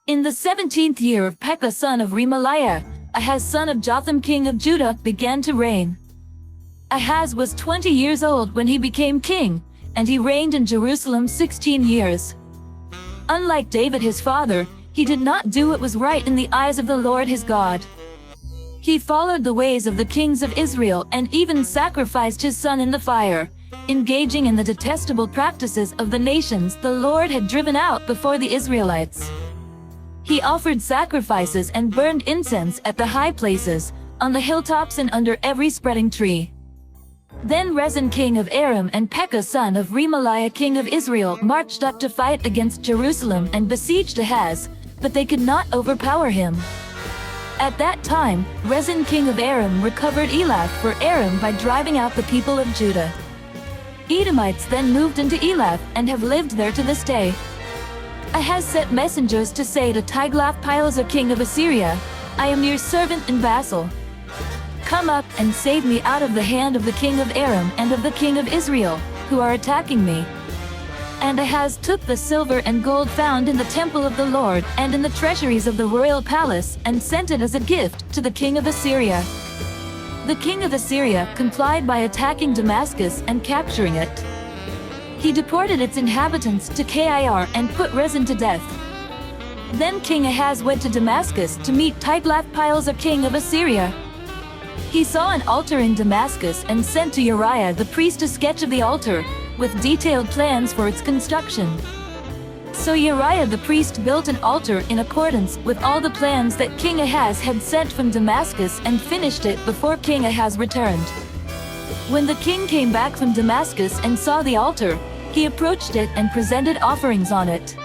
In the 17th year of Pekah son of Remaliah, Ahaz son of Jotham king of Judah began to reign. Ahaz was 20 years old when he became king, and he reigned in Jerusalem 16 years. Unlike David his father, he did not do what was right in the eyes of the Lord his God. He followed the ways of the kings of Israel and even sacrificed his son in the fire, engaging in the detestable practices of the nations the Lord had driven out before the Israelites. He offered sacrifices and burned incense at the high places, on the hilltops and under every spreading tree. Then Rezin king of Aram and Pekah son of Remaliah king of Israel marched up to fight against Jerusalem and besieged Ahaz, but they could not overpower him. At that time, Rezin king of Aram recovered Elath for Aram by driving out the people of Judah. Edomites then moved into Elath and have lived there to this day. Ahaz sent messengers to say to Tiglath-Pileser king of Assyria, "I am your servant and vassal. Come up and save me out of the hand of the king of Aram and of the king of Israel, who are attacking me." And Ahaz took the silver and gold found in the temple of the Lord and in the treasuries of the royal palace and sent it as a gift to the king of Assyria. The king of Assyria complied by attacking Damascus and capturing it. He deported its inhabitants to Kir and put Rezin to death. Then King Ahaz went to Damascus to meet Tiglath-Pileser king of Assyria. He saw an altar in Damascus and sent to Uriah the priest a sketch of the altar, with detailed plans for its construction. So Uriah the priest built an altar in accordance with all the plans that King Ahaz had sent from Damascus and finished it before King Ahaz returned. When the king came back from Damascus and saw the altar, he approached it and presented offerings on it.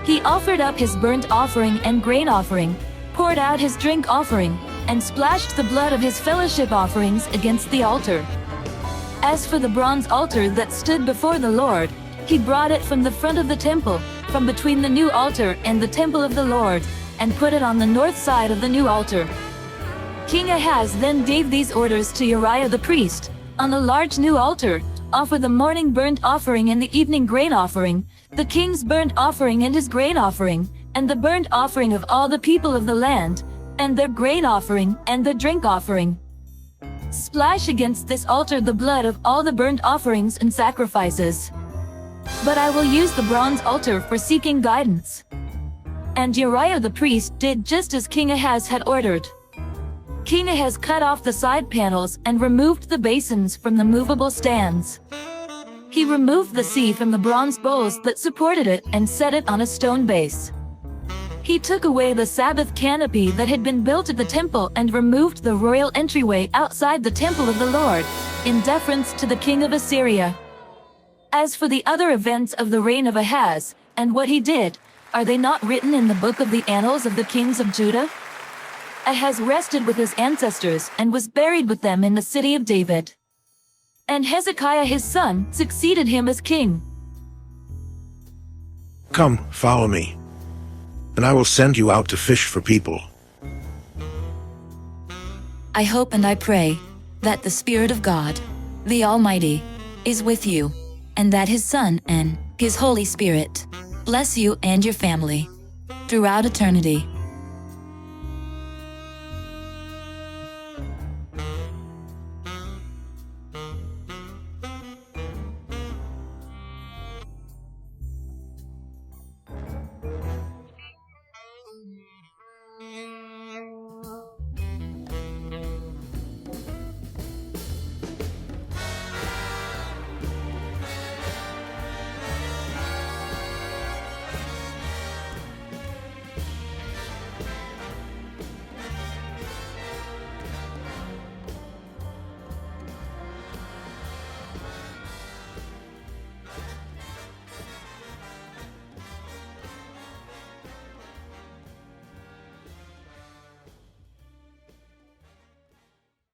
He offered up his burnt offering and grain offering, poured out his drink offering, and splashed the blood of his fellowship offerings against the altar. As for the bronze altar that stood before the Lord, he brought it from the front of the temple, from between the new altar and the temple of the Lord, and put it on the north side of the new altar. King Ahaz then gave these orders to Uriah the priest: "On the large new altar, offer the morning burnt offering and the evening grain offering, the king's burnt offering and his grain offering, and the burnt offering of all the people of the land, and their grain offering and the drink offering. Splash against this altar the blood of all the burnt offerings and sacrifices. But I will use the bronze altar for seeking guidance." And Uriah the priest did just as King Ahaz had ordered. King Ahaz cut off the side panels and removed the basins from the movable stands. He removed the sea from the bronze bowls that supported it and set it on a stone base. He took away the Sabbath canopy that had been built at the temple and removed the royal entryway outside the temple of the Lord, in deference to the king of Assyria. As for the other events of the reign of Ahaz, and what he did, are they not written in the book of the annals of the kings of Judah? Ahaz rested with his ancestors and was buried with them in the city of David. And Hezekiah his son succeeded him as king. Come, follow me, and I will send you out to fish for people. I hope and I pray that the Spirit of God, the Almighty, is with you, and that His Son and His Holy Spirit bless you and your family throughout eternity.